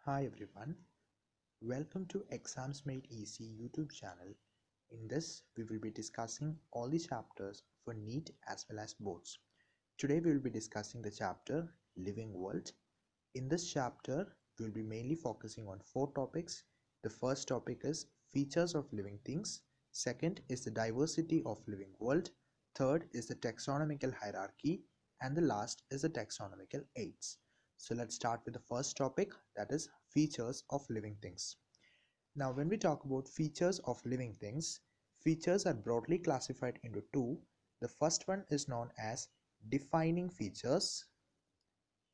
Hi everyone, welcome to Exams Made Easy YouTube channel. In this, we will be discussing all the chapters for NEET as well as boards. Today we will be discussing the chapter Living World. In this chapter, we will be mainly focusing on 4 topics. The first topic is features of living things. Second is the diversity of living world. Third is the taxonomical hierarchy. And the last is the taxonomical aids. So let's start with the first topic, that is features of living things. Now when we talk about features of living things, features are broadly classified into two. The first one is known as defining features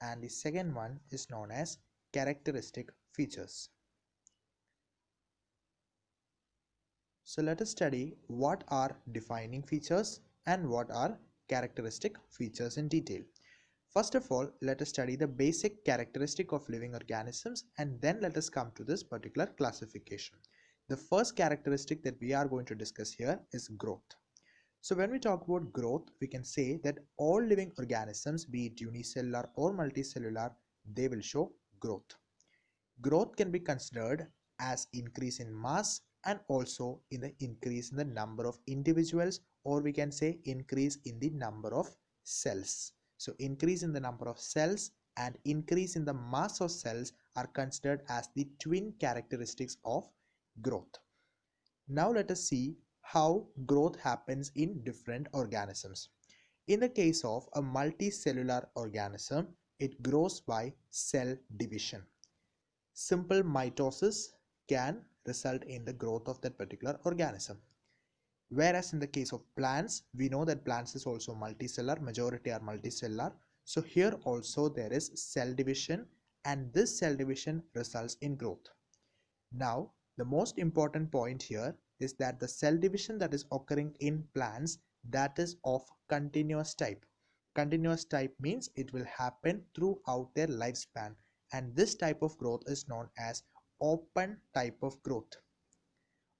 and the second one is known as characteristic features. So let us study what are defining features and what are characteristic features in detail. First of all, let us study the basic characteristic of living organisms and then let us come to this particular classification. The first characteristic that we are going to discuss here is growth. So when we talk about growth, we can say that all living organisms, be it unicellular or multicellular, they will show growth. Growth can be considered as increase in mass and also in the increase in the number of individuals, or we can say increase in the number of cells. So increase in the number of cells and increase in the mass of cells are considered as the twin characteristics of growth. Now let us see how growth happens in different organisms. In the case of a multicellular organism, it grows by cell division. Simple mitosis can result in the growth of that particular organism. Whereas in the case of plants, we know that plants is also multicellular, majority are multicellular. So here also there is cell division and this cell division results in growth. Now the most important point here is that the cell division that is occurring in plants, that is of continuous type. Continuous type means it will happen throughout their lifespan, and this type of growth is known as open type of growth.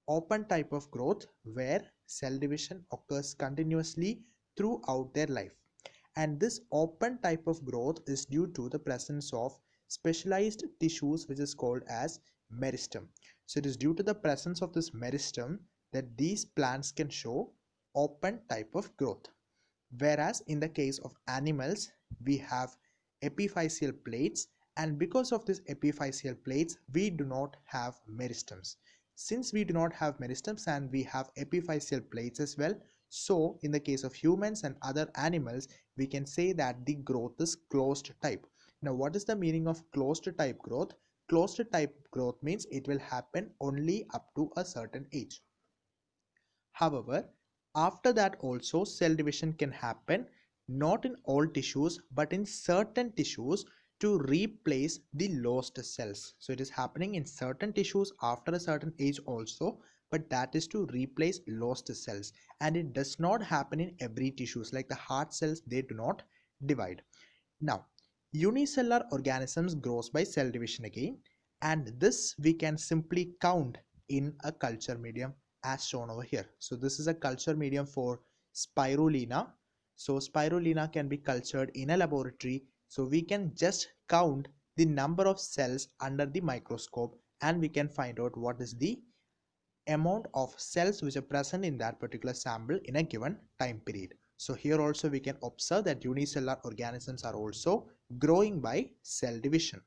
Open type of growth where cell division occurs continuously throughout their life, and this open type of growth is due to the presence of specialized tissues which is called as meristem. So it is due to the presence of this meristem that these plants can show open type of growth. Whereas in the case of animals, we have epiphyseal plates, and because of these epiphyseal plates we do not have meristems. Since we do not have meristems and we have epiphyseal plates as well, so in the case of humans and other animals, we can say that the growth is closed type. Now what is the meaning of closed type growth? Closed type growth means it will happen only up to a certain age. However, after that also cell division can happen, not in all tissues but in certain tissues, to replace the lost cells. So it is happening in certain tissues after a certain age also, but that is to replace lost cells, and it does not happen in every tissues. Like the heart cells, they do not divide. Now unicellular organisms grows by cell division again, and this we can simply count in a culture medium as shown over here. So this is a culture medium for spirulina. So spirulina can be cultured in a laboratory, so we can just count the number of cells under the microscope and we can find out what is the amount of cells which are present in that particular sample in a given time period. So here also we can observe that unicellular organisms are also growing by cell division.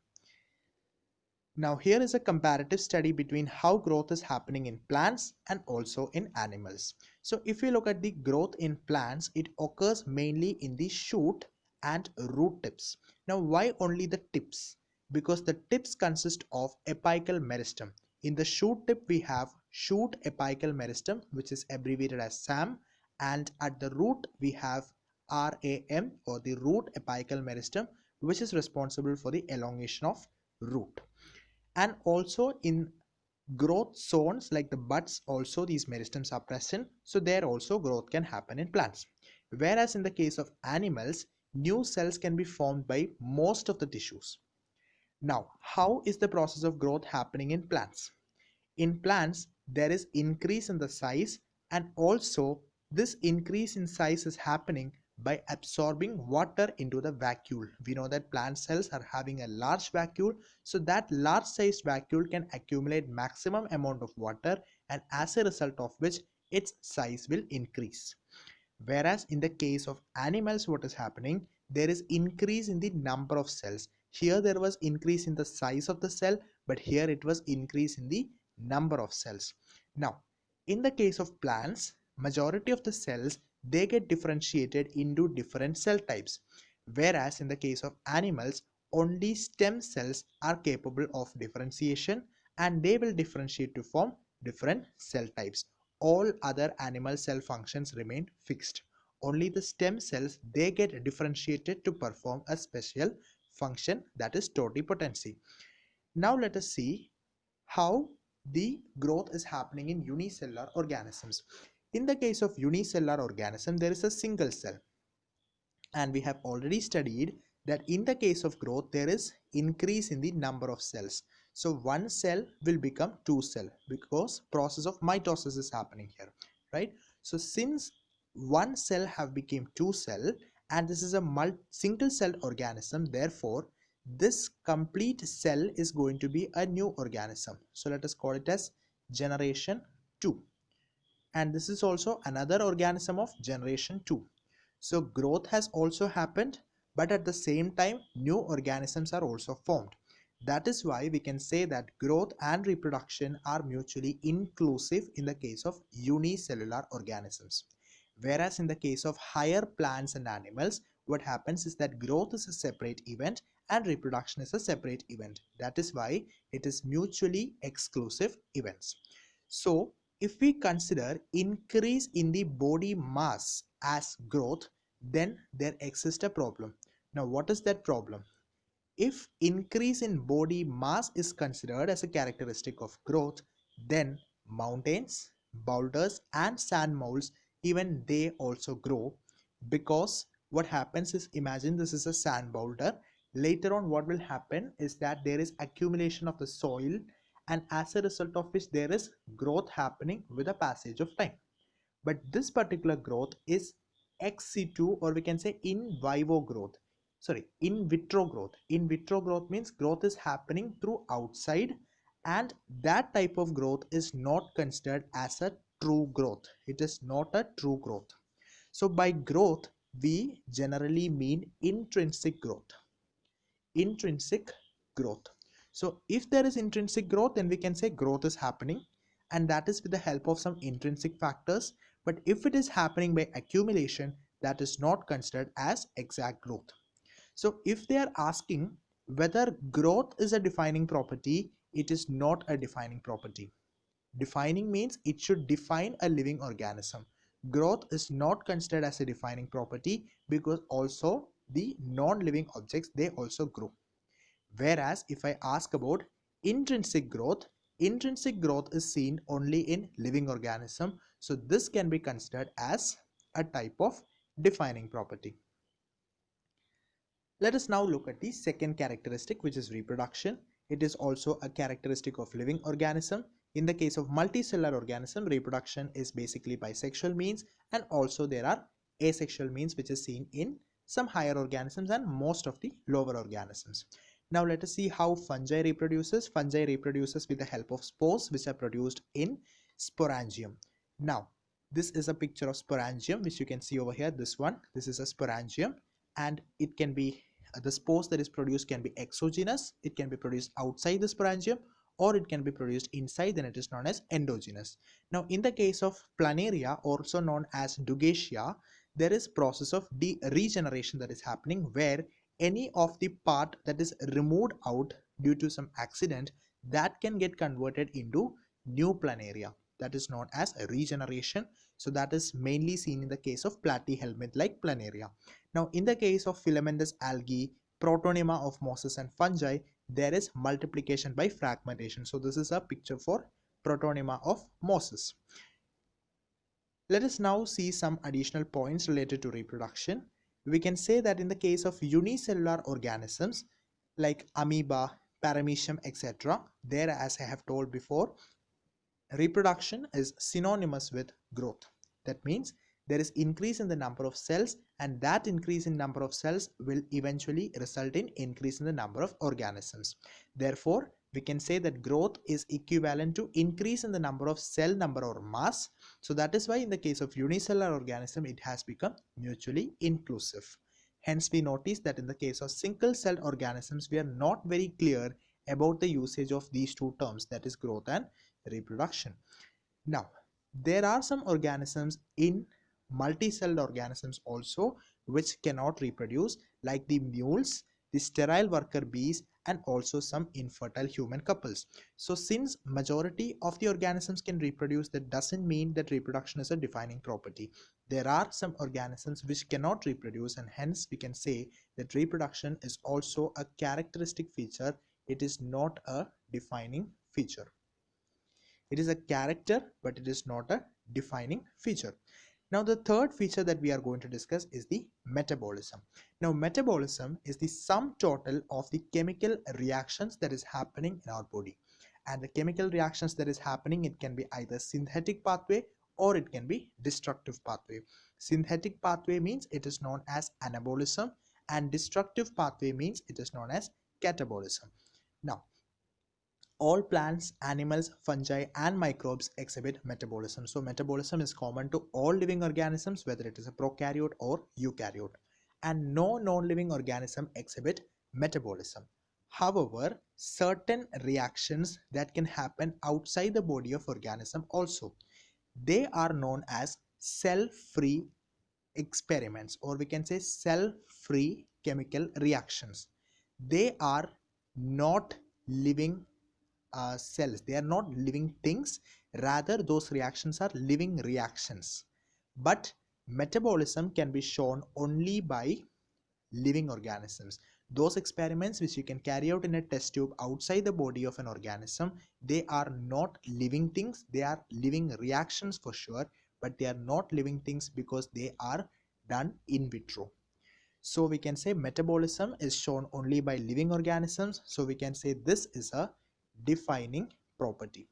Now here is a comparative study between how growth is happening in plants and also in animals. So if you look at the growth in plants, it occurs mainly in the shoot and root tips. Now why only the tips? Because the tips consist of apical meristem. In the shoot tip we have shoot apical meristem, which is abbreviated as SAM, and at the root we have RAM, or the root apical meristem, which is responsible for the elongation of root. And also in growth zones like the buds also these meristems are present, so there also growth can happen in plants. Whereas in the case of animals, new cells can be formed by most of the tissues. Now how is the process of growth happening in plants? In plants there is increase in the size, and also this increase in size is happening by absorbing water into the vacuole. We know that plant cells are having a large vacuole, so that large sized vacuole can accumulate maximum amount of water, and as a result of which its size will increase. Whereas in the case of animals, what is happening, there is increase in the number of cells. Here there was increase in the size of the cell, but here it was increase in the number of cells. Now in the case of plants, majority of the cells, they get differentiated into different cell types, whereas in the case of animals, only stem cells are capable of differentiation, and they will differentiate to form different cell types. All other animal cell functions remain fixed. Only the stem cells, they get differentiated to perform a special function, that is totipotency. Now let us see how the growth is happening in unicellular organisms. In the case of unicellular organism, there is a single cell, and we have already studied that in the case of growth there is increase in the number of cells. So one cell will become two cell because process of mitosis is happening here, right? So since one cell have become two cell, and this is a single cell organism, therefore this complete cell is going to be a new organism. So let us call it as generation 2, and this is also another organism of generation 2. So growth has also happened, but at the same time new organisms are also formed. That is why we can say that growth and reproduction are mutually inclusive in the case of unicellular organisms. Whereas in the case of higher plants and animals, what happens is that growth is a separate event and reproduction is a separate event. That is why it is mutually exclusive events. So if we consider increase in the body mass as growth, then there exists a problem. Now what is that problem? If increase in body mass is considered as a characteristic of growth, then mountains, boulders and sand mounds, even they also grow, because what happens is, imagine this is a sand boulder. Later on what will happen is that there is accumulation of the soil, and as a result of which there is growth happening with the passage of time. But this particular growth is ex situ, or we can say in vivo growth. Sorry, in vitro growth. In vitro growth means growth is happening through outside, and that type of growth is not considered as a true growth. It is not a true growth. So by growth we generally mean intrinsic growth. Intrinsic growth. So if there is intrinsic growth, then we can say growth is happening, and that is with the help of some intrinsic factors. But if it is happening by accumulation, that is not considered as exact growth. So if they are asking whether growth is a defining property, it is not a defining property. Defining means it should define a living organism. Growth is not considered as a defining property, because also the non-living objects, they also grow. Whereas if I ask about intrinsic growth is seen only in living organism. So this can be considered as a type of defining property. Let us now look at the second characteristic, which is reproduction. It is also a characteristic of living organism. In the case of multicellular organism, reproduction is basically by sexual means, and also there are asexual means, which is seen in some higher organisms and most of the lower organisms. Now let us see how fungi reproduces. Fungi reproduces with the help of spores, which are produced in sporangium. Now this is a picture of sporangium, which you can see over here. This is a sporangium, and it can be the spores that is produced can be exogenous, it can be produced outside the sporangium, or it can be produced inside, then it is known as endogenous. Now in the case of planaria, also known as dugacia, there is process of regeneration that is happening, where any of the part that is removed out due to some accident, that can get converted into new planaria. That is known as regeneration. So that is mainly seen in the case of platyhelminth like planaria. Now in the case of filamentous algae, protonema of mosses and fungi, there is multiplication by fragmentation. So this is a picture for protonema of mosses. Let us now see some additional points related to reproduction. We can say that in the case of unicellular organisms like amoeba, paramecium, etc., there, as I have told before, reproduction is synonymous with growth. That means there is increase in the number of cells and that increase in number of cells will eventually result in increase in the number of organisms. Therefore, we can say that growth is equivalent to increase in the number of cell number or mass. So that is why in the case of unicellular organism it has become mutually inclusive. Hence we notice that in the case of single celled organisms we are not very clear about the usage of these two terms, that is growth and reproduction. Now there are some organisms in multicelled organisms also which cannot reproduce, like the mules, the sterile worker bees, and also some infertile human couples. So since majority of the organisms can reproduce, that doesn't mean that reproduction is a defining property. There are some organisms which cannot reproduce, and hence we can say that reproduction is also a characteristic feature. It is not a defining feature. It is a character, but it is not a defining feature. Now the third feature that we are going to discuss is the metabolism. Now metabolism is the sum total of the chemical reactions that is happening in our body. And the chemical reactions that is happening, it can be either synthetic pathway or it can be destructive pathway. Synthetic pathway means it is known as anabolism, and destructive pathway means it is known as catabolism. Now all plants, animals, fungi and microbes exhibit metabolism. So metabolism is common to all living organisms, whether it is a prokaryote or eukaryote, and no non-living organism exhibit metabolism. However, certain reactions that can happen outside the body of organism also, they are known as cell-free experiments, or we can say cell-free chemical reactions. They are not living cells, they are not living things, rather those reactions are living reactions. But metabolism can be shown only by living organisms. Those experiments which you can carry out in a test tube outside the body of an organism, they are not living things, they are living reactions for sure, but they are not living things because they are done in vitro. So we can say metabolism is shown only by living organisms. So we can say this is a defining property.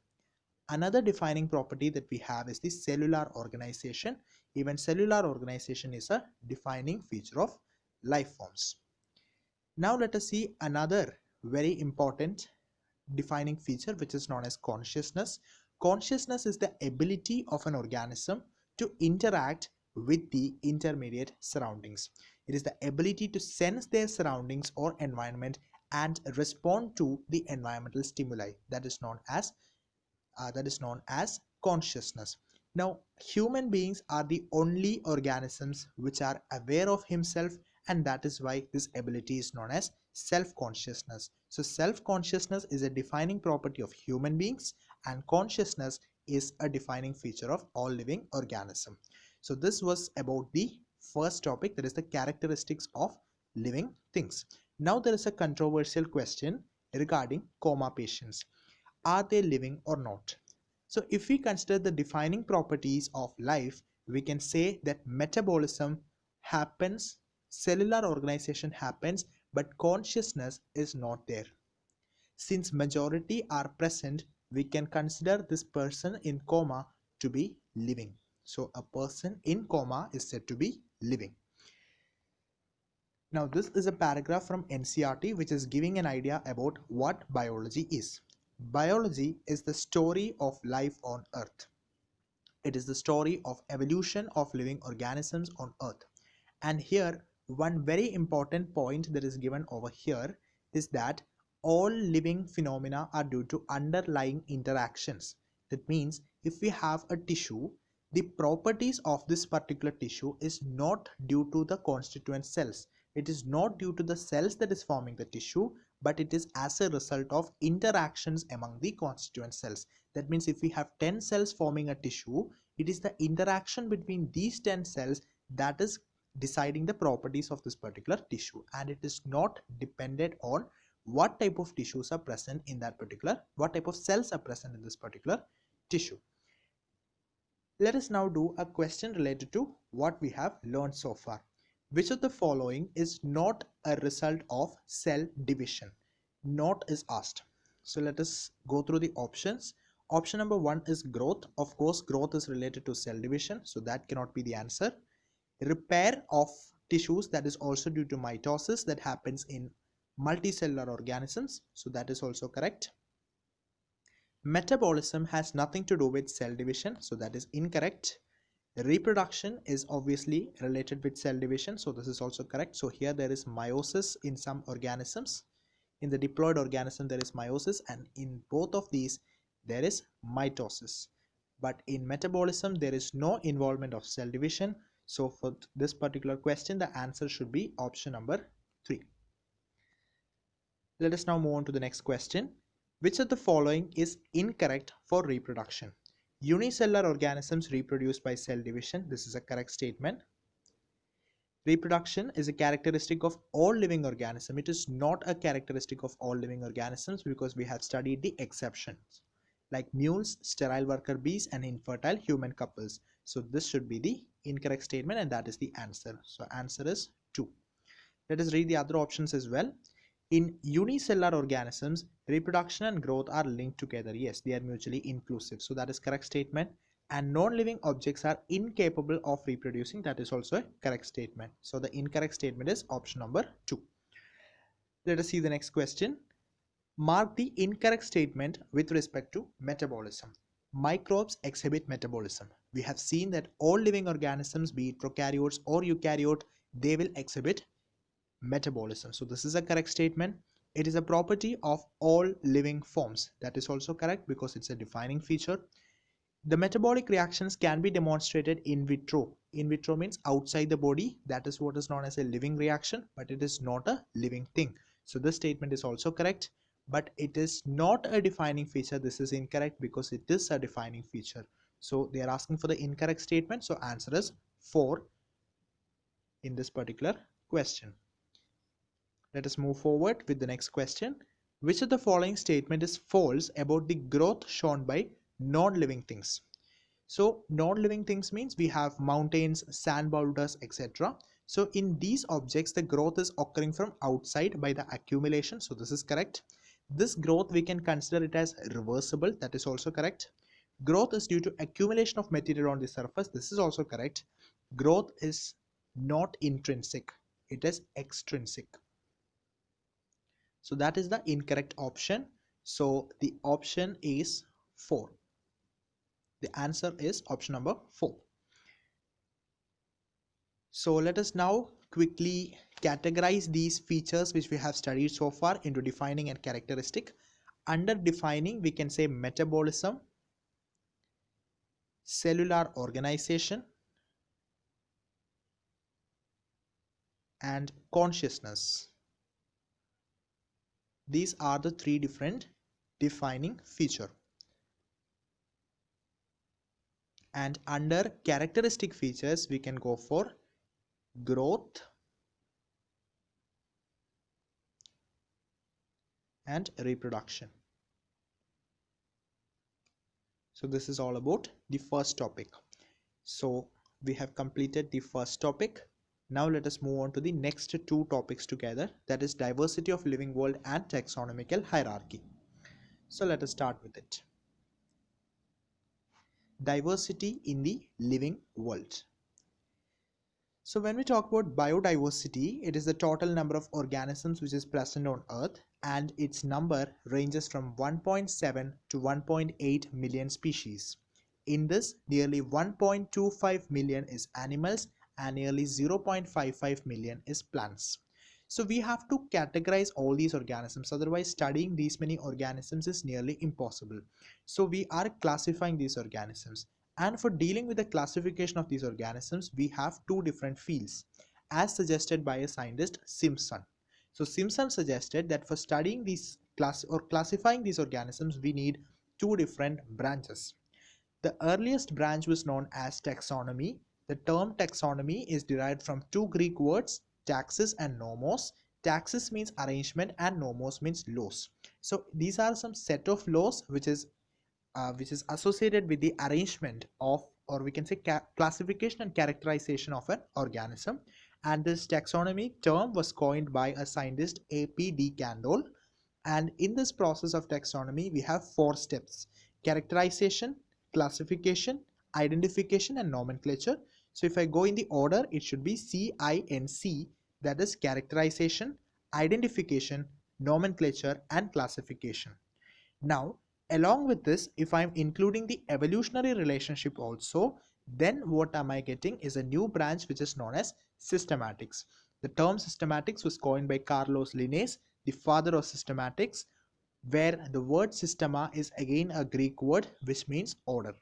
Another defining property that we have is the cellular organization. Even cellular organization is a defining feature of life forms. Now let us see another very important defining feature, which is known as consciousness. Consciousness is the ability of an organism to interact with the intermediate surroundings. It is the ability to sense their surroundings or environment and respond to the environmental stimuli. That is known as consciousness. Now human beings are the only organisms which are aware of himself, and that is why this ability is known as self-consciousness. So self-consciousness is a defining property of human beings, and consciousness is a defining feature of all living organisms. So this was about the first topic, that is the characteristics of living things. Now there is a controversial question regarding coma patients. Are they living or not? So if we consider the defining properties of life, we can say that metabolism happens, cellular organization happens, but consciousness is not there. Since majority are present, we can consider this person in coma to be living. So a person in coma is said to be living. Now this is a paragraph from NCERT which is giving an idea about what biology is. Biology is the story of life on Earth. It is the story of evolution of living organisms on Earth. And here one very important point that is given over here is that all living phenomena are due to underlying interactions. That means if we have a tissue, the properties of this particular tissue is not due to the constituent cells. It is not due to the cells that is forming the tissue, but it is as a result of interactions among the constituent cells. That means if we have 10 cells forming a tissue, it is the interaction between these 10 cells that is deciding the properties of this particular tissue, and it is not dependent on what type of tissues are present in that particular, what type of cells are present in this particular tissue. Let us now do a question related to what we have learned so far. Which of the following is not a result of cell division? Not is asked. So let us go through the options. Option number 1 is growth. Of course, growth is related to cell division, so that cannot be the answer. Repair of tissues, that is also due to mitosis that happens in multicellular organisms, so that is also correct. Metabolism has nothing to do with cell division, so that is incorrect. Reproduction is obviously related with cell division, so this is also correct. So here there is meiosis in some organisms. In the diploid organism there is meiosis, and in both of these there is mitosis. But in metabolism there is no involvement of cell division. So for this particular question the answer should be option number 3. Let us now move on to the next question. Which of the following is incorrect for reproduction? Unicellular organisms reproduce by cell division. This is a correct statement. Reproduction is a characteristic of all living organisms. It is not a characteristic of all living organisms because we have studied the exceptions like mules, sterile worker bees, and infertile human couples. So this should be the incorrect statement, and that is the answer. So answer is 2. Let us read the other options as well. In unicellular organisms, reproduction and growth are linked together. Yes, they are mutually inclusive. So that is correct statement. And non-living objects are incapable of reproducing. That is also a correct statement. So the incorrect statement is option number 2. Let us see the next question. Mark the incorrect statement with respect to metabolism. Microbes exhibit metabolism. We have seen that all living organisms, be it prokaryotes or eukaryote, they will exhibit metabolism. So this is a correct statement. It is a property of all living forms. That is also correct because it's a defining feature. The metabolic reactions can be demonstrated in vitro. In vitro means outside the body. That is what is known as a living reaction, but it is not a living thing. So this statement is also correct, but it is not a defining feature. This is incorrect because it is a defining feature. So they are asking for the incorrect statement. So answer is 4 in this particular question. Let us move forward with the next question. Which of the following statement is false about the growth shown by non-living things? So non-living things means we have mountains, sand boulders, etc. So in these objects the growth is occurring from outside by the accumulation. So this is correct. This growth we can consider it as reversible. That is also correct. Growth is due to accumulation of material on the surface. This is also correct. Growth is not intrinsic. It is extrinsic. So that is the incorrect option. So the option is 4. The answer is option number 4. So let us now quickly categorize these features which we have studied so far into defining and characteristic. Under defining we can say metabolism, cellular organization, and consciousness. These are the 3 different defining features. And under characteristic features we can go for growth and reproduction. So this is all about the first topic. So we have completed the first topic. Now let us move on to the next 2 topics together, that is diversity of living world and taxonomical hierarchy. So let us start with it. Diversity in the living world. So when we talk about biodiversity, it is the total number of organisms which is present on Earth, and its number ranges from 1.7 to 1.8 million species. In this, nearly 1.25 million is animals and nearly 0.55 million is plants. So we have to categorize all these organisms, otherwise studying these many organisms is nearly impossible. So we are classifying these organisms. And for dealing with the classification of these organisms, we have 2 different fields as suggested by a scientist, Simpson. So Simpson suggested that for studying these classifying these organisms, we need 2 different branches. The earliest branch was known as taxonomy. The term taxonomy is derived from 2 Greek words, taxis and nomos. Taxis means arrangement and nomos means laws. So these are some set of laws which is associated with the arrangement of, or we can say classification and characterization of an organism. And this taxonomy term was coined by a scientist, A.P.D. Candoll. And in this process of taxonomy we have 4 steps: characterization, classification, identification, and nomenclature. So if I go in the order, it should be CINC, that is characterization, identification, nomenclature and classification. Now, along with this, if I'm including the evolutionary relationship also, then what am I getting is a new branch which is known as systematics. The term systematics was coined by Carlos Linnaeus, the father of systematics, where the word systema is again a Greek word which means order.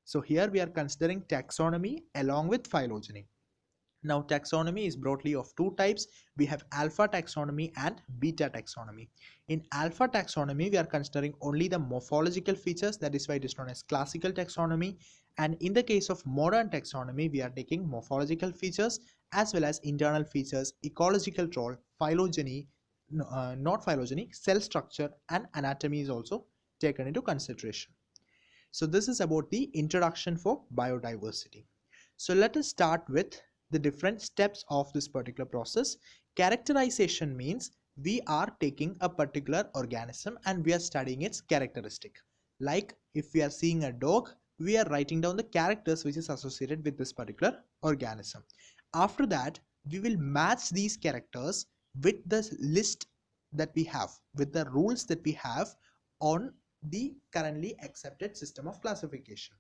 So here we are considering taxonomy along with phylogeny. Now taxonomy is broadly of two types. We have alpha taxonomy and beta taxonomy. In alpha taxonomy, we are considering only the morphological features, that is why it is known as classical taxonomy. And in the case of modern taxonomy, we are taking morphological features as well as internal features, ecological role, phylogeny, not phylogeny, cell structure and anatomy is also taken into consideration. So this is about the introduction for biodiversity. So let us start with the different steps of this particular process. Characterization means we are taking a particular organism and we are studying its characteristic. Like if we are seeing a dog, we are writing down the characters which is associated with this particular organism. After that, we will match these characters with the list that we have, with the rules that we have on the currently accepted system of classification.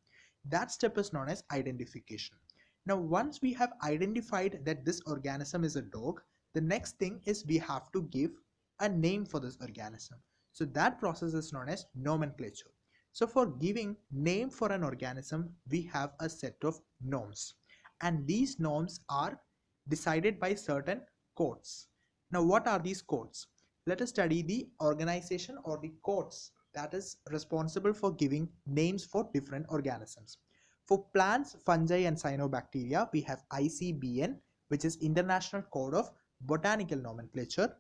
That step is known as identification. Now, once we have identified that this organism is a dog, the next thing is we have to give a name for this organism. So that process is known as nomenclature. So for giving name for an organism, we have a set of norms, and these norms are decided by certain codes. Now, what are these codes? Let us study the organization or the codes that is responsible for giving names for different organisms. For plants, fungi and cyanobacteria, we have ICBN, which is International Code of Botanical Nomenclature.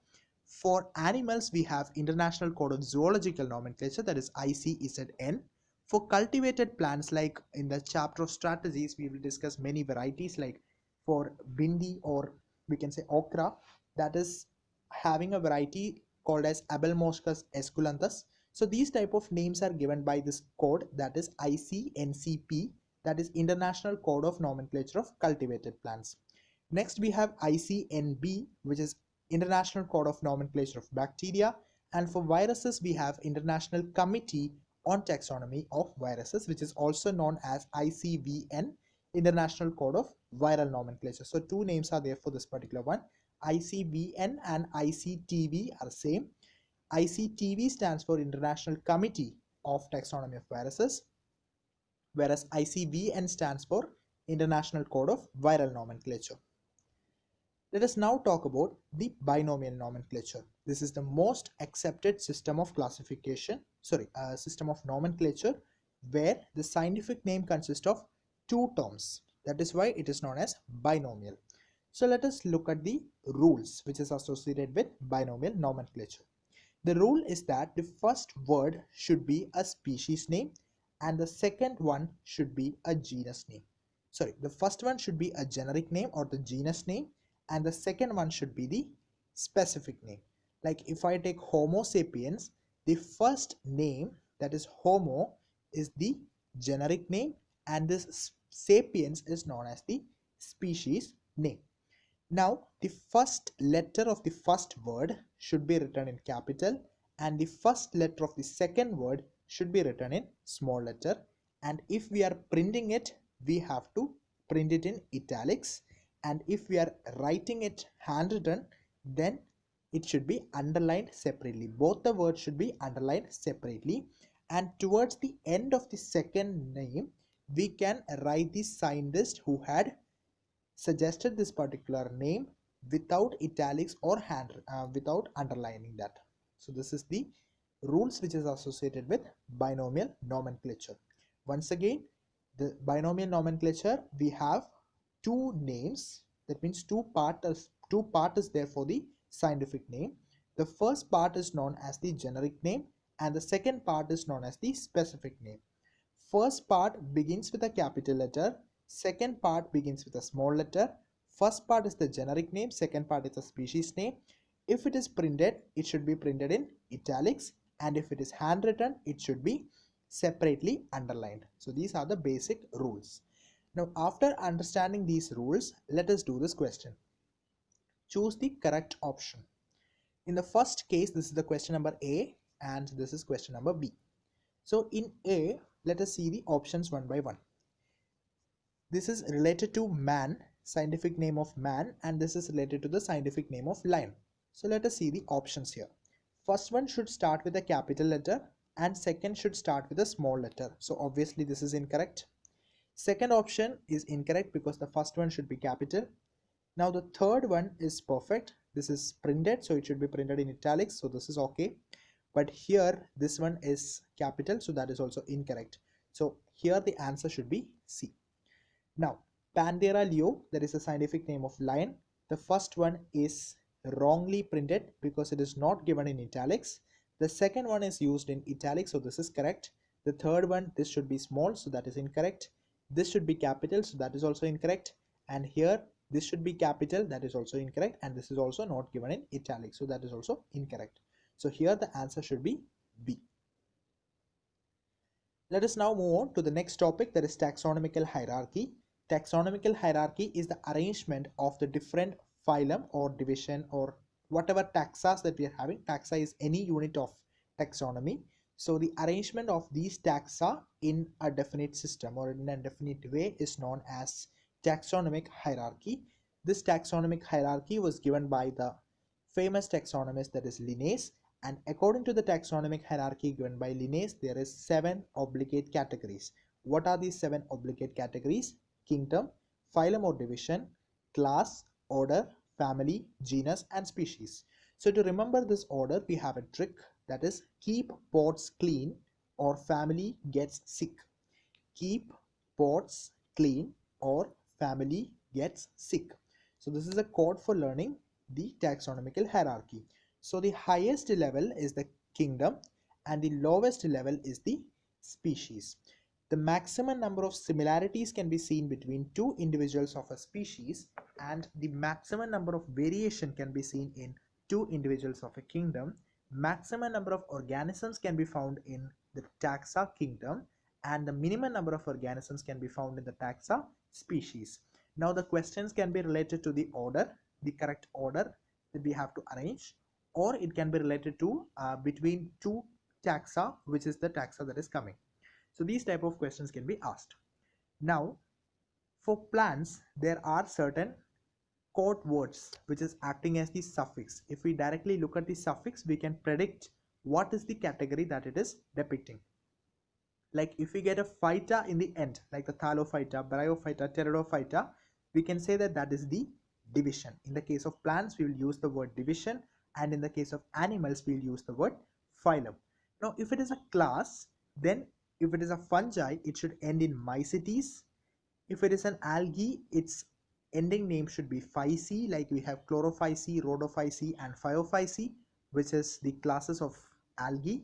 For animals, we have International Code of Zoological Nomenclature, that is ICZN. For cultivated plants, like in the chapter of strategies, we will discuss many varieties, like for bindi, or we can say okra, that is having a variety called as Abelmoschus esculentus. So these type of names are given by this code, that is ICNCP, that is International Code of Nomenclature of Cultivated Plants. Next we have ICNB, which is International Code of Nomenclature of Bacteria, and for viruses we have International Committee on Taxonomy of Viruses, which is also known as ICVN, International Code of Viral Nomenclature. So two names are there for this particular one. ICVN and ICTV are same. ICTV stands for International Committee of Taxonomy of Viruses, whereas ICVN stands for International Code of Viral Nomenclature. Let us now talk about the binomial nomenclature. This is the most accepted system of system of nomenclature, where the scientific name consists of two terms. That is why it is known as binomial. So let us look at the rules which is associated with binomial nomenclature. The rule is that the first word should be a species name and the second one should be a genus name. The first one should be a generic name or the genus name, and the second one should be the specific name. Like if I take Homo sapiens, the first name, that is Homo, is the generic name and this sapiens is known as the species name. Now the first letter of the first word should be written in capital and the first letter of the second word should be written in small letter, and if we are printing it, we have to print it in italics, and if we are writing it handwritten, then it should be underlined separately. Both the words should be underlined separately, and towards the end of the second name we can write the scientist who had suggested this particular name without italics or without underlining that. So this is the rules which is associated with binomial nomenclature. Once again, the binomial nomenclature, we have two names, that means two part is there for the scientific name. The first part is known as the generic name and the second part is known as the specific name. First part begins with a capital letter, second part begins with a small letter. First part is the generic name, second part is the species name. If it is printed, it should be printed in italics, and if it is handwritten, it should be separately underlined. So these are the basic rules. Now, after understanding these rules, let us do this question. Choose the correct option. In the first case, this is the question number A and this is question number B. So in A, let us see the options one by one. This is related to man, scientific name of man, and this is related to the scientific name of lion. So let us see the options here. First one should start with a capital letter and second should start with a small letter. So obviously this is incorrect. Second option is incorrect because the first one should be capital. Now the third one is perfect. This is printed, so it should be printed in italics, so this is okay. But here this one is capital, so that is also incorrect. So here the answer should be C. Now Panthera leo, that is the scientific name of lion. The first one is wrongly printed because it is not given in italics. The second one is used in italics, so this is correct. The third one, this should be small, so that is incorrect. This should be capital, so that is also incorrect. And here this should be capital, that is also incorrect. And this is also not given in italics, so that is also incorrect. So here the answer should be B. Let us now move on to the next topic, that is taxonomical hierarchy. Taxonomical hierarchy is the arrangement of the different phylum or division or whatever taxas that we are having. Taxa is any unit of taxonomy. So the arrangement of these taxa in a definite system or in a definite way is known as taxonomic hierarchy. This taxonomic hierarchy was given by the famous taxonomist, that is Linnaeus, and according to the taxonomic hierarchy given by Linnaeus, there is 7 obligate categories. What are these 7 obligate categories? Kingdom, phylum or division, class, order, family, genus, and species. So to remember this order, we have a trick, that is keep pots clean or family gets sick. Keep pots clean or family gets sick. So this is a code for learning the taxonomical hierarchy. So the highest level is the kingdom and the lowest level is the species. The maximum number of similarities can be seen between two individuals of a species, and the maximum number of variation can be seen in two individuals of a kingdom. Maximum number of organisms can be found in the taxa kingdom, and the minimum number of organisms can be found in the taxa species. Now the questions can be related to the order, the correct order that we have to arrange, or it can be related to between two taxa, which is the taxa that is coming. So these type of questions can be asked. Now for plants, there are certain code words which is acting as the suffix. If we directly look at the suffix, we can predict what is the category that it is depicting. Like if we get a phyta in the end, like the thallophyta, bryophyta, pteridophyta, we can say that that is the division. In the case of plants, we will use the word division, and in the case of animals, we will use the word phylum. Now if it is a class, then if it is a fungi, it should end in mycetes. If it is an algae, its ending name should be phyceae, like we have chlorophyceae, rhodophyceae, and phaeophyceae, which is the classes of algae.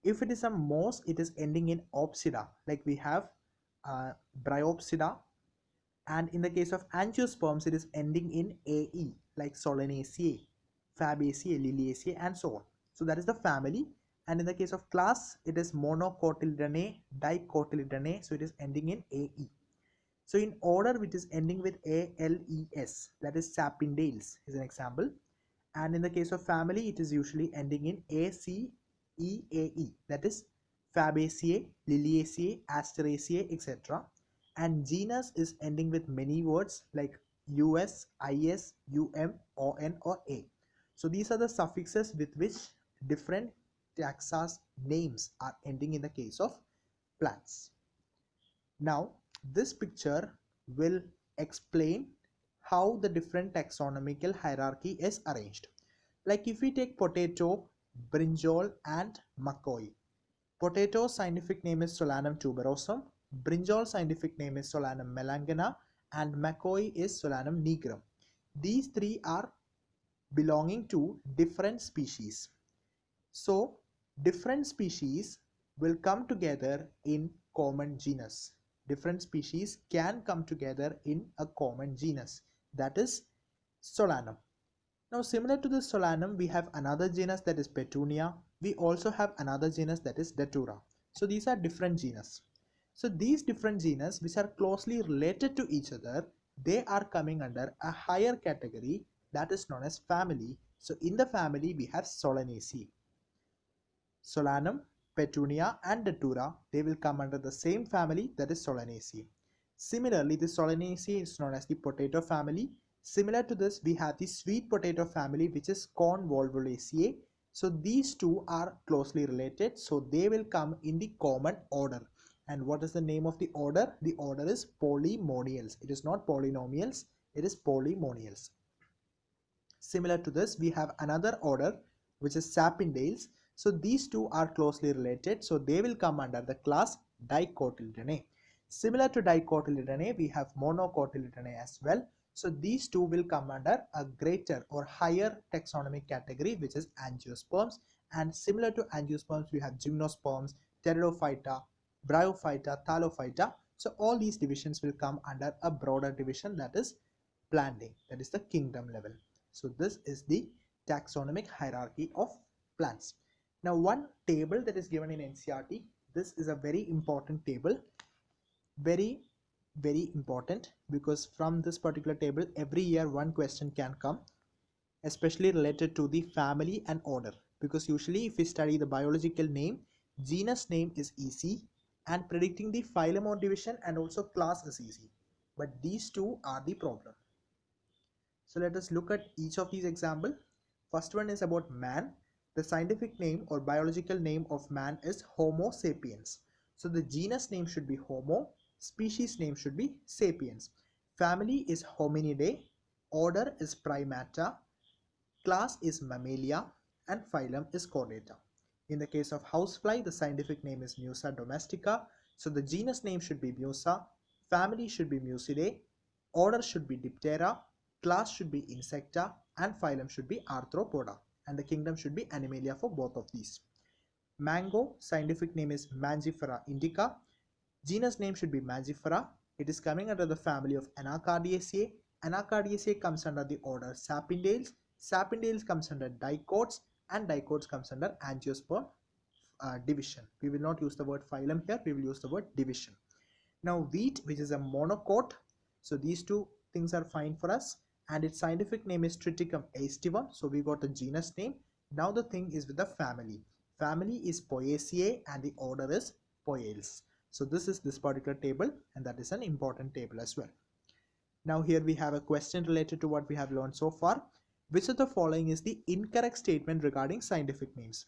If it is a moss, it is ending in opsida, like we have bryopsida. And in the case of angiosperms, it is ending in ae, like solanaceae, fabaceae, liliaceae, and so on. So that is the family. And in the case of class, it is monocotyledonnae, dicotyledonnae, so it is ending in ae. So in order, which is ending with ales, that is sapindales is an example. And in the case of family, it is usually ending in aceae, that is fabaceae, liliaceae, asteraceae, etc. And genus is ending with many words like us, is, on, or a. So these are the suffixes with which different taxa's names are ending in the case of plants. Now this picture will explain how the different taxonomical hierarchy is arranged. Like if we take potato, brinjal, and macoy. Potato scientific name is Solanum tuberosum, brinjal scientific name is Solanum melangana, and macoy is Solanum nigrum. These three are belonging to different species. So different species will come together in common genus. Different species can come together in a common genus, that is Solanum. Now similar to the Solanum, we have another genus that is Petunia. We also have another genus that is Datura. So these are different genus. So these different genus which are closely related to each other, they are coming under a higher category that is known as family. So in the family we have Solanaceae. Solanum, Petunia and Datura, they will come under the same family, that is Solanaceae. Similarly, the Solanaceae is known as the potato family. Similar to this, we have the sweet potato family, which is Convolvulaceae. So these two are closely related, so they will come in the common order. And what is the name of the order? The order is polymonials. It is not polynomials, it is polymonials. Similar to this, we have another order which is Sapindales. So these two are closely related, so they will come under the class Dicotyledonnae. Similar to Dicotyledonnae, we have Monocotyledonnae as well. So these two will come under a greater or higher taxonomic category, which is Angiosperms. And similar to Angiosperms, we have Gymnosperms, Pteridophyta, Bryophyta, Thallophyta. So all these divisions will come under a broader division, that is planting, that is the kingdom level. So this is the taxonomic hierarchy of plants. Now one table that is given in NCERT, this is a very important table, very important, because from this particular table every year one question can come, especially related to the family and order, because usually if we study the biological name, genus name is easy and predicting the phylum or division and also class is easy, but these two are the problem. So let us look at each of these examples. First one is about man. The scientific name or biological name of man is Homo sapiens. So the genus name should be Homo, species name should be sapiens. Family is Hominidae, order is Primata, class is Mammalia, and phylum is Chordata. In the case of housefly, the scientific name is Musa domestica. So the genus name should be Musa, family should be Musidae, order should be Diptera, class should be Insecta, and phylum should be Arthropoda, and the kingdom should be Animalia for both of these. Mango, scientific name is Mangifera indica, genus name should be Mangifera. It is coming under the family of Anacardiaceae. Anacardiaceae comes under the order Sapindales. Sapindales comes under Dicots, and Dicots comes under Angiosperm division. We will not use the word phylum here, we will use the word division. Now wheat, which is a monocot, so these two things are fine for us, and its scientific name is Triticum aestivum, so we got a genus name. Now the thing is with the family. Family is Poaceae and the order is Poales. So this is this particular table, and that is an important table as well. Now here we have a question related to what we have learned so far. Which of the following is the incorrect statement regarding scientific names?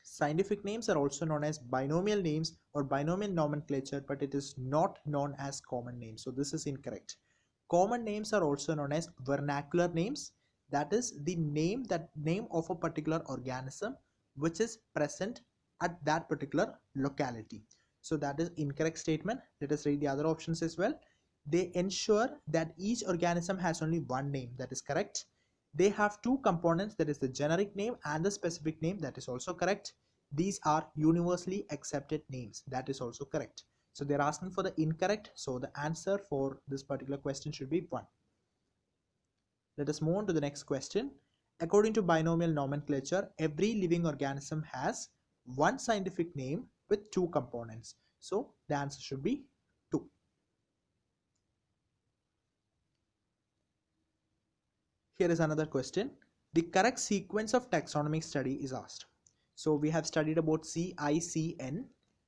Scientific names are also known as binomial names or binomial nomenclature, but it is not known as common names. So this is incorrect. Common names are also known as vernacular names. That is the name of a particular organism which is present at that particular locality. So that is incorrect statement. Let us read the other options as well. They ensure that each organism has only one name. That is correct. They have two components, that is the generic name and the specific name. That is also correct. These are universally accepted names. That is also correct. So they're asking for the incorrect. So the answer for this particular question should be 1. Let us move on to the next question. According to binomial nomenclature, every living organism has one scientific name with two components. So the answer should be 2. Here is another question. The correct sequence of taxonomic study is asked. So we have studied about CICN,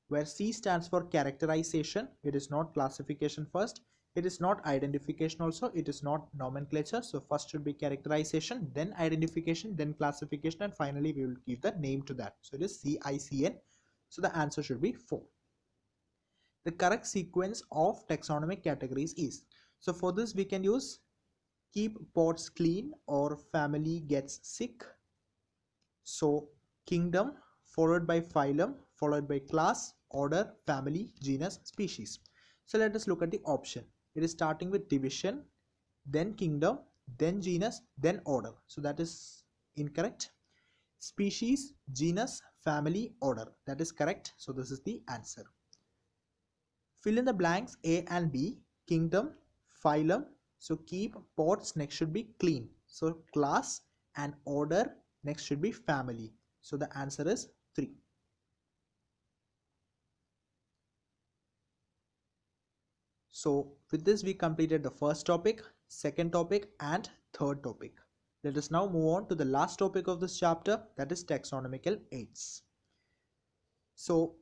where C stands for characterization. It is not classification first. It is not identification also. It is not nomenclature. So first should be characterization, then identification, then classification, and finally we will give the name to that. So it is CICN. So the answer should be 4. The correct sequence of taxonomic categories is. So for this we can use keep pots clean or family gets sick. So kingdom followed by phylum followed by class, order, family, genus, species. So let us look at the option. It is starting with division, then kingdom, then genus, then order. So that is incorrect. Species, genus, family, order. That is correct. So this is the answer. Fill in the blanks A and B. Kingdom, phylum. So keep pots next should be clean. So class and order next should be family. So the answer is 3. So with this we completed the first topic, second topic and third topic. Let us now move on to the last topic of this chapter, that is taxonomical aids. So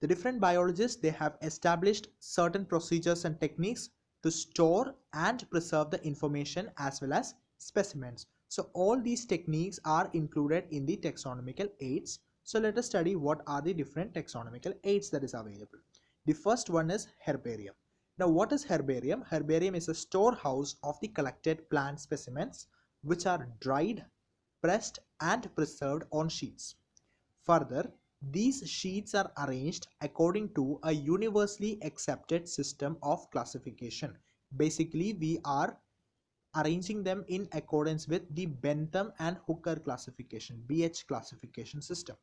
the different biologists, they have established certain procedures and techniques to store and preserve the information as well as specimens. So all these techniques are included in the taxonomical aids. So let us study what are the different taxonomical aids that is available. The first one is herbarium. Now what is herbarium? Herbarium is a storehouse of the collected plant specimens which are dried, pressed and preserved on sheets. Further, these sheets are arranged according to a universally accepted system of classification. Basically, we are arranging them in accordance with the Bentham and Hooker classification, BH classification system.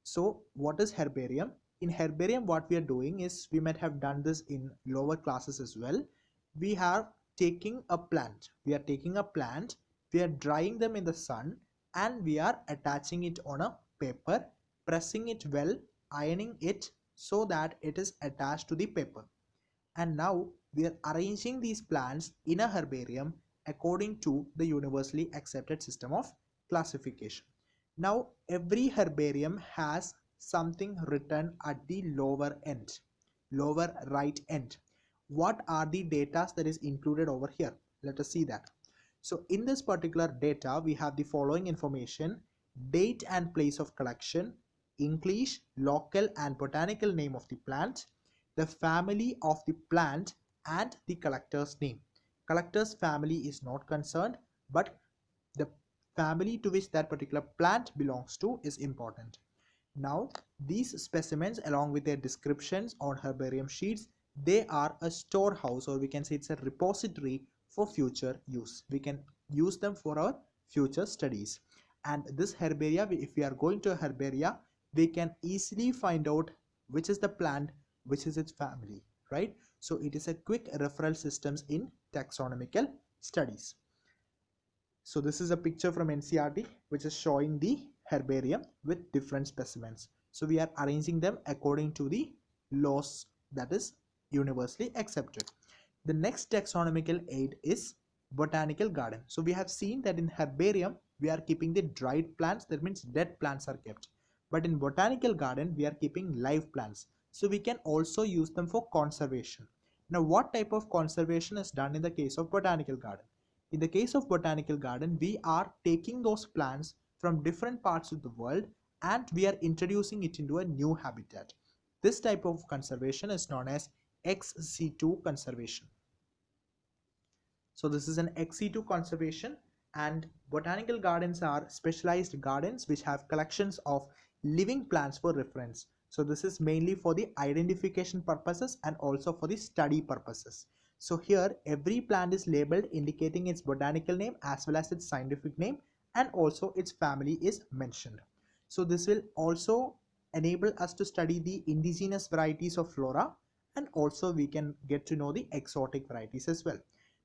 So what is herbarium? In herbarium, what we are doing is, we might have done this in lower classes as well. We are taking a plant. We are drying them in the sun, and we are attaching it on a paper, pressing it well, ironing it so that it is attached to the paper. And now we are arranging these plants in a herbarium according to the universally accepted system of classification. Now every herbarium has something written at the lower end, lower right end. What are the data that is included over here? Let us see that. So in this particular data, we have the following information: date and place of collection, English, local and botanical name of the plant, the family of the plant and the collector's name. Collector's family is not concerned, but the family to which that particular plant belongs to is important. Now these specimens, along with their descriptions on herbarium sheets, they are a storehouse, or we can say it's a repository for future use. We can use them for our future studies. And this herbaria, if we are going to a herbaria, we can easily find out which is the plant, which is its family, right? So it is a quick referral systems in taxonomical studies. So this is a picture from NCERT which is showing the herbarium with different specimens. So we are arranging them according to the laws that is universally accepted. The next taxonomical aid is botanical garden. So we have seen that in herbarium we are keeping the dried plants, that means dead plants are kept. But in botanical garden we are keeping live plants. So we can also use them for conservation. Now what type of conservation is done in the case of botanical garden? In the case of botanical garden, we are taking those plants from different parts of the world and we are introducing it into a new habitat. This type of conservation is known as ex situ conservation. So this is an ex situ conservation, and botanical gardens are specialized gardens which have collections of living plants for reference. So this is mainly for the identification purposes and also for the study purposes. So here every plant is labeled indicating its botanical name as well as its scientific name, and also its family is mentioned. So this will also enable us to study the indigenous varieties of flora, and also we can get to know the exotic varieties as well.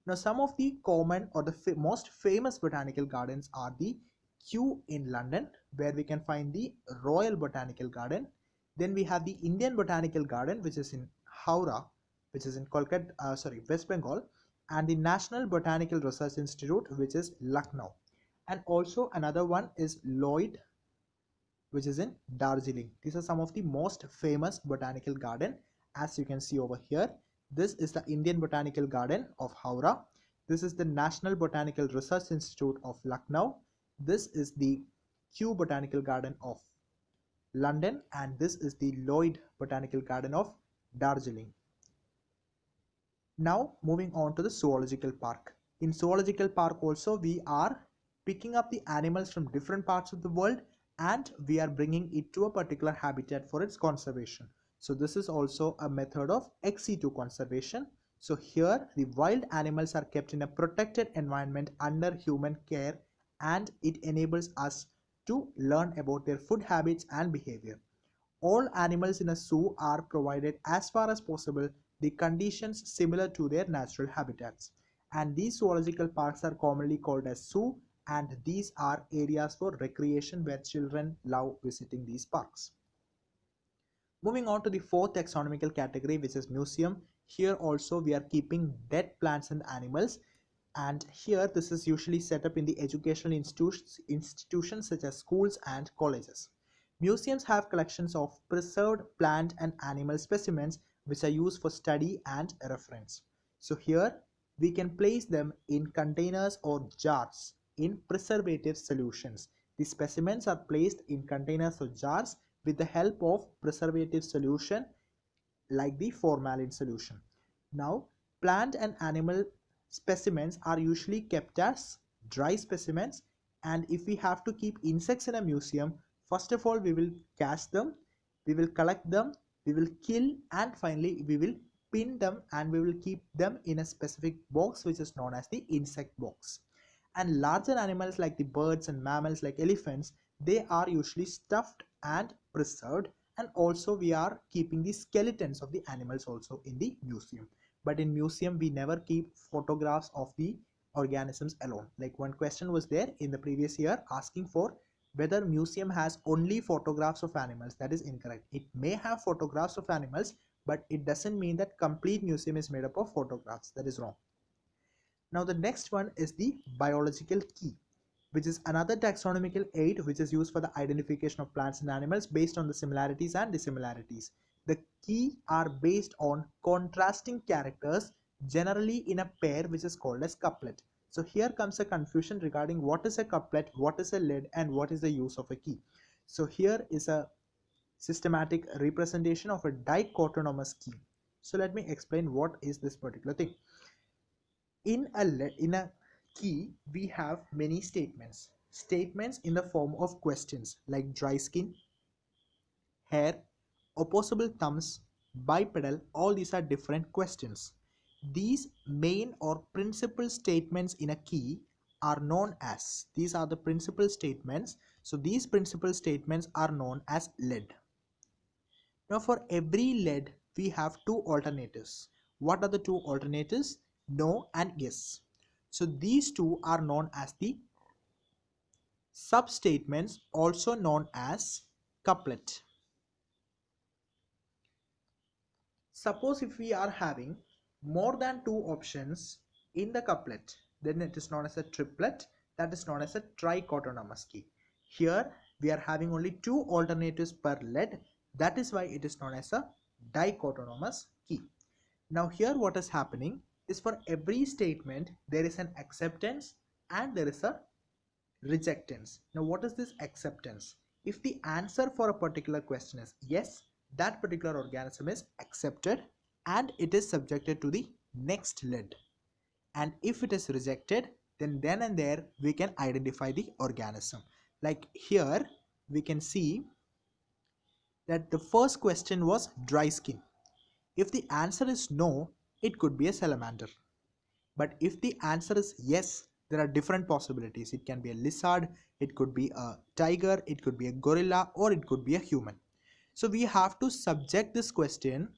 Now some of the common or the most famous botanical gardens are the Kew in London, where we can find the Royal Botanical Garden. Then we have the Indian Botanical Garden, which is in Howrah, which is in West Bengal, and the National Botanical Research Institute, which is Lucknow. And also another one is Lloyd, which is in Darjeeling. These are some of the most famous botanical garden. As you can see over here, this is the Indian Botanical Garden of Howrah. This is the National Botanical Research Institute of Lucknow. This is the Kew Botanical Garden of London, and this is the Lloyd Botanical Garden of Darjeeling. Now moving on to the zoological park. In zoological park also we are picking up the animals from different parts of the world and we are bringing it to a particular habitat for its conservation. So this is also a method of ex situ conservation. So here the wild animals are kept in a protected environment under human care, and it enables us to learn about their food habits and behavior. All animals in a zoo are provided as far as possible the conditions similar to their natural habitats, and these zoological parks are commonly called as zoo, and these are areas for recreation where children love visiting these parks. Moving on to the fourth taxonomical category, which is museum. Here also we are keeping dead plants and animals, and here this is usually set up in the educational institutions such as schools and colleges. Museums have collections of preserved plant and animal specimens which are used for study and reference. So here we can place them in containers or jars in preservative solutions. The specimens are placed in containers or jars with the help of preservative solution like the formalin solution. Now, plant and animal specimens are usually kept as dry specimens, and if we have to keep insects in a museum, first of all we will catch them, we will collect them, we will kill, and finally we will pin them and we will keep them in a specific box which is known as the insect box. And larger animals like the birds and mammals like elephants, they are usually stuffed and preserved, and also we are keeping the skeletons of the animals also in the museum. But in museum we never keep photographs of the organisms alone. Like one question was there in the previous year asking for whether museum has only photographs of animals. That is incorrect. It may have photographs of animals, but it doesn't mean that complete museum is made up of photographs. That is wrong. Now the next one is the biological key, which is another taxonomical aid which is used for the identification of plants and animals based on the similarities and dissimilarities. The key are based on contrasting characters, generally in a pair which is called as couplet. So here comes a confusion regarding what is a couplet, what is a lead, and what is the use of a key. So here is a systematic representation of a dichotonomous key. So let me explain what is this particular thing. In a key we have many statements in the form of questions like dry skin, hair, opposable thumbs, bipedal. All these are different questions. These main or principal statements in a key are known as, these are the principal statements, so these principal statements are known as lead. Now for every lead we have two alternatives. What are the two alternatives? No and yes. So these two are known as the substatements, also known as couplet. Suppose if we are having more than two options in the couplet, then it is known as a triplet, that is known as a trichotonomous key. Here we are having only two alternatives per lead, that is why it is known as a dichotonomous key. Now here what is happening is for every statement there is an acceptance and there is a rejectance. Now what is this acceptance? If the answer for a particular question is yes, that particular organism is accepted and it is subjected to the next lead. And if it is rejected, then and there we can identify the organism. Like here we can see that the first question was dry skin. If the answer is no, it could be a salamander. But if the answer is yes, there are different possibilities. It can be a lizard, it could be a tiger, it could be a gorilla, or it could be a human. So we have to subject this question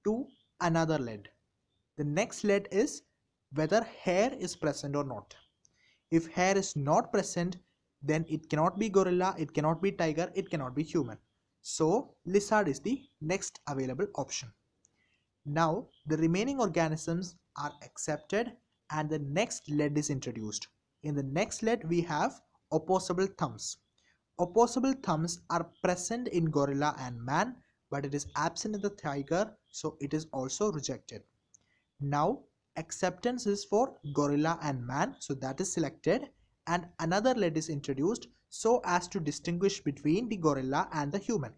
to another lead. The next lead is whether hair is present or not. If hair is not present, then it cannot be gorilla, it cannot be tiger, it cannot be human. So lizard is the next available option. Now the remaining organisms are accepted and the next lead is introduced. In the next lead we have opposable thumbs. Opposable thumbs are present in gorilla and man, but it is absent in the tiger, so it is also rejected. Now acceptance is for gorilla and man, so that is selected, and another lead is introduced so as to distinguish between the gorilla and the human.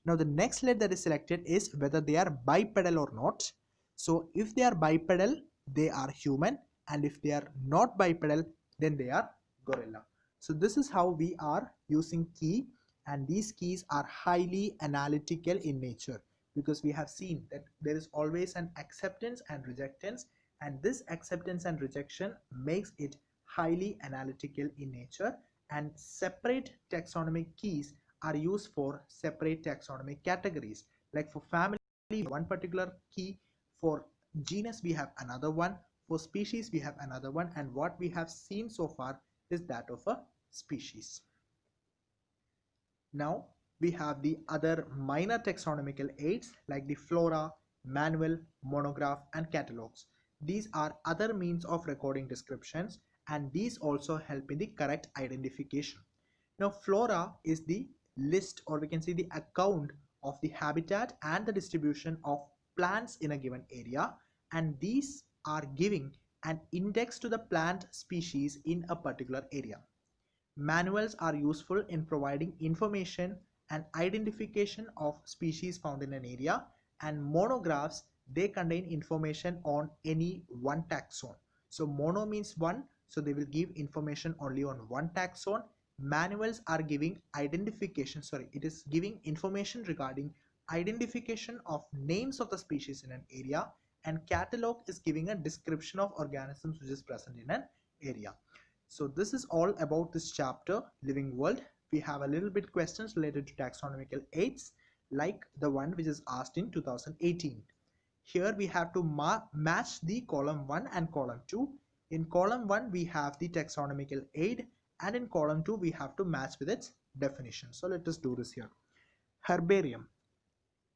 Now the next lead that is selected is whether they are bipedal or not. So if they are bipedal, they are human, and if they are not bipedal, then they are gorilla. So this is how we are using key, and these keys are highly analytical in nature, because we have seen that there is always an acceptance and rejectance, and this acceptance and rejection makes it highly analytical in nature, and separate taxonomic keys are used for separate taxonomic categories. Like for family, one particular key, for genus we have another one, for species we have another one, and what we have seen so far is that of a species. Now we have the other minor taxonomical aids like the flora, manual, monograph and catalogs. These are other means of recording descriptions, and these also help in the correct identification. Now flora is the list, or we can say the account of the habitat and the distribution of plants in a given area, and these are giving an index to the plant species in a particular area. Manuals are useful in providing information and identification of species found in an area, and monographs, they contain information on any one taxon. So mono means one, so they will give information only on one taxon. Manuals are giving it is giving information regarding identification of names of the species in an area, and catalog is giving a description of organisms which is present in an area. So this is all about this chapter, Living World. We have a little bit questions related to taxonomical aids, like the one which is asked in 2018. Here we have to match the column 1 and column 2. In column 1 we have the taxonomical aid, and in column 2 we have to match with its definition. So let us do this here. Herbarium.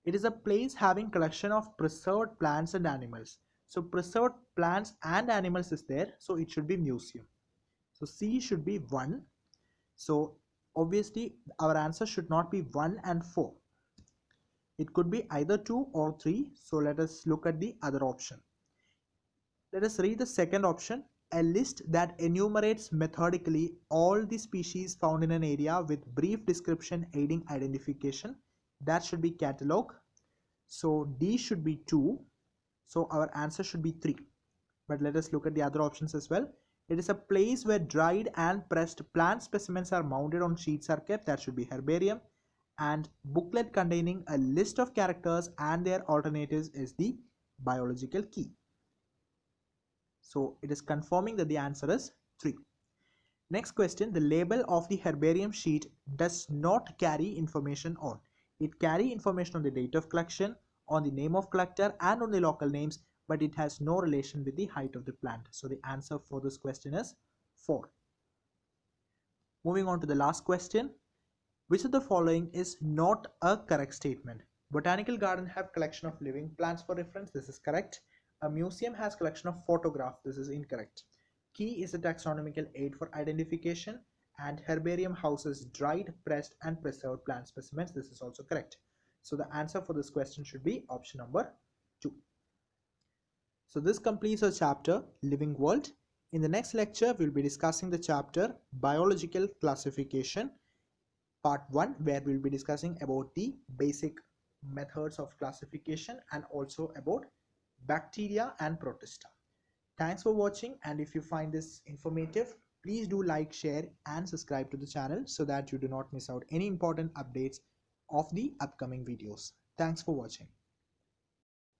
It is a place having collection of preserved plants and animals. So preserved plants and animals is there, so it should be museum. So C should be 1. So obviously our answer should not be 1 and 4. It could be either 2 or 3. So let us look at the other option. Let us read the second option. A list that enumerates methodically all the species found in an area with brief description aiding identification. That should be catalog. So D should be 2. So our answer should be 3. But let us look at the other options as well. It is a place where dried and pressed plant specimens are mounted on sheets are kept. That should be herbarium. And booklet containing a list of characters and their alternatives is the biological key. So it is confirming that the answer is 3. Next question. The label of the herbarium sheet does not carry information on. It carries information on the date of collection, on the name of collector and on the local names, but it has no relation with the height of the plant. So the answer for this question is 4. Moving on to the last question. Which of the following is not a correct statement? Botanical garden have collection of living plants for reference. This is correct. A museum has collection of photograph. This is incorrect. Key is a taxonomical aid for identification, and herbarium houses dried, pressed and preserved plant specimens. This is also correct. So the answer for this question should be option number 2. So this completes our chapter Living World. In the next lecture, we will be discussing the chapter Biological Classification, part 1, where we will be discussing about the basic methods of classification and also about bacteria and protista. Thanks for watching, and if you find this informative, please do like, share and subscribe to the channel so that you do not miss out any important updates of the upcoming videos. Thanks for watching.